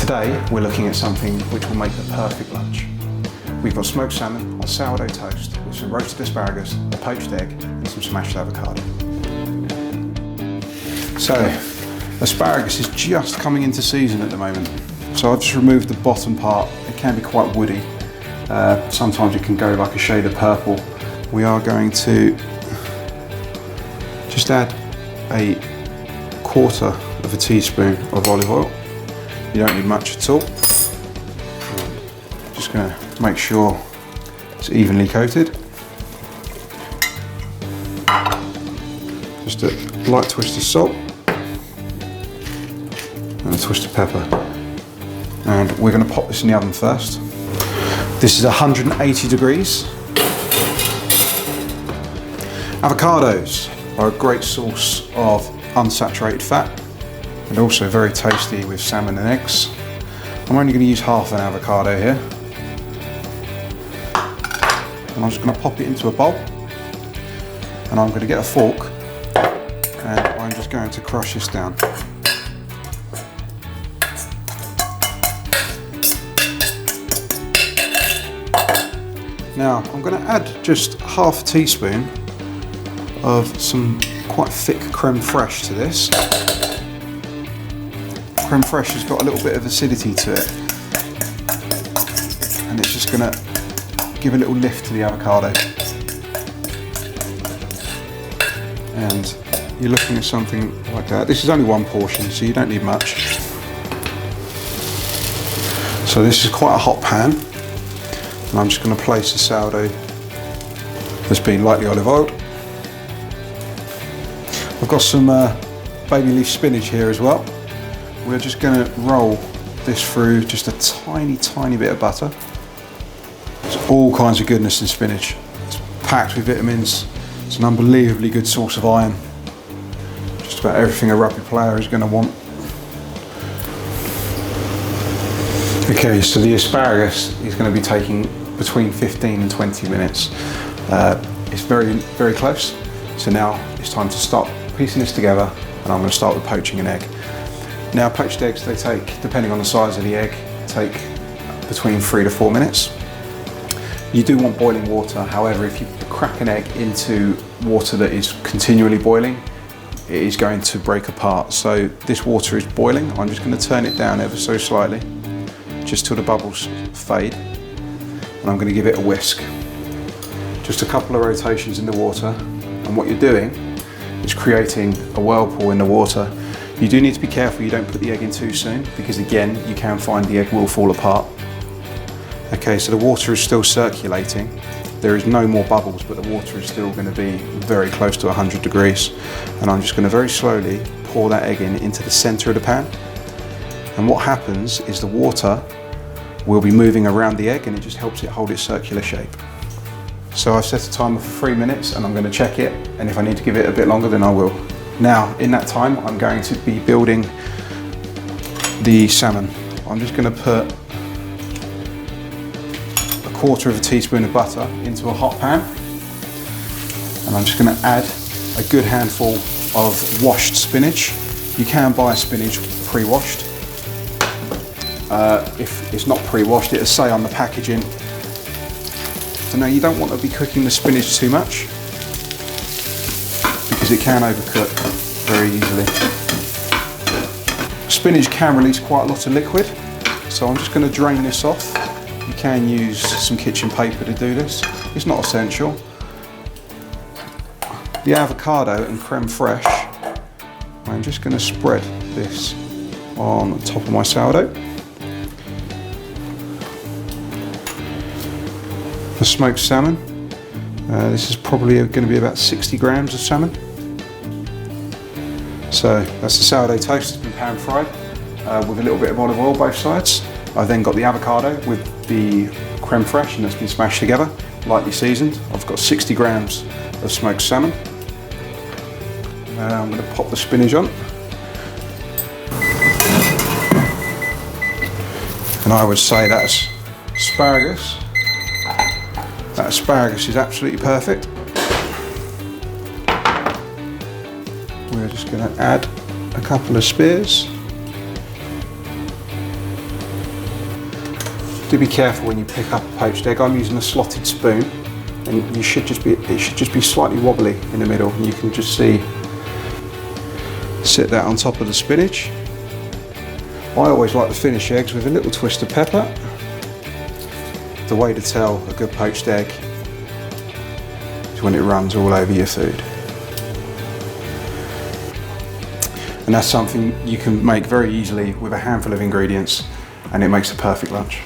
Today we're looking at something which will make the perfect lunch. We've got smoked salmon on sourdough toast with some roasted asparagus, a poached egg and some smashed avocado. So, asparagus is just coming into season at the moment. So I've just removed the bottom part. It can be quite woody. Sometimes it can go like a shade of purple. We are going to just add a quarter of a teaspoon of olive oil. You don't need much at all. Just going to make sure it's evenly coated. Just a light twist of salt and a twist of pepper. And we're going to pop this in the oven first. This is 180 degrees. Avocados are a great source of unsaturated fat and also very tasty with salmon and eggs. I'm only going to use half an avocado here. And I'm just going to pop it into a bowl. And I'm going to get a fork and I'm just going to crush this down. Now I'm going to add just half a teaspoon of some quite thick creme fraiche to this. Creme fraiche has got a little bit of acidity to it and it's just going to give a little lift to the avocado. And you're looking at something like that. This is only one portion, so you don't need much. So this is quite a hot pan. And I'm just going to place the sourdough that's been lightly olive oiled. I've got some baby leaf spinach here as well. We're just going to roll this through just a tiny bit of butter. There's all kinds of goodness in spinach. It's packed with vitamins. It's an unbelievably good source of iron. Just about everything a rugby player is going to want. Okay, so the asparagus is going to be taking between 15 and 20 minutes. It's very close. So now it's time to start piecing this together and I'm going to start with poaching an egg. Now poached eggs, they take, depending on the size of the egg, take between 3 to 4 minutes. You do want boiling water, however if you crack an egg into water that is continually boiling, it is going to break apart. So this water is boiling, I'm just going to turn it down ever so slightly, just till the bubbles fade, and I'm going to give it a whisk. Just a couple of rotations in the water, and what you're doing is creating a whirlpool in the water. You do need to be careful you don't put the egg in too soon, because again, you can find the egg will fall apart. Okay, so the water is still circulating. There is no more bubbles, but the water is still going to be very close to 100 degrees. And I'm just going to very slowly pour that egg into the center of the pan. And what happens is the water will be moving around the egg and it just helps it hold its circular shape. So I've set a timer for 3 minutes and I'm going to check it, and if I need to give it a bit longer then I will. Now in that time I'm going to be building the salmon. I'm just going to put a quarter of a teaspoon of butter into a hot pan, and I'm just going to add a good handful of washed spinach. You can buy spinach pre-washed. If it's not pre-washed, it'll say on the packaging. So now you don't want to be cooking the spinach too much because it can overcook very easily. Spinach can release quite a lot of liquid, so I'm just going to drain this off. You can use some kitchen paper to do this. It's not essential. The avocado and creme fraiche, I'm just going to spread this on the top of my sourdough. The smoked salmon, this is probably going to be about 60 grams of salmon. So that's the sourdough toast, it's been pan fried with a little bit of olive oil both sides. I've then got the avocado with the creme fraiche and that's been smashed together, lightly seasoned. I've got 60 grams of smoked salmon. I'm going to pop the spinach on. And I would say that's asparagus. That asparagus is absolutely perfect. We're just going to add a couple of spears. Do be careful when you pick up a poached egg. I'm using a slotted spoon, and it should just be slightly wobbly in the middle, and you can just see. Sit that on top of the spinach. I always like to finish eggs with a little twist of pepper. The way to tell a good poached egg is when it runs all over your food. And that's something you can make very easily with a handful of ingredients, and it makes a perfect lunch.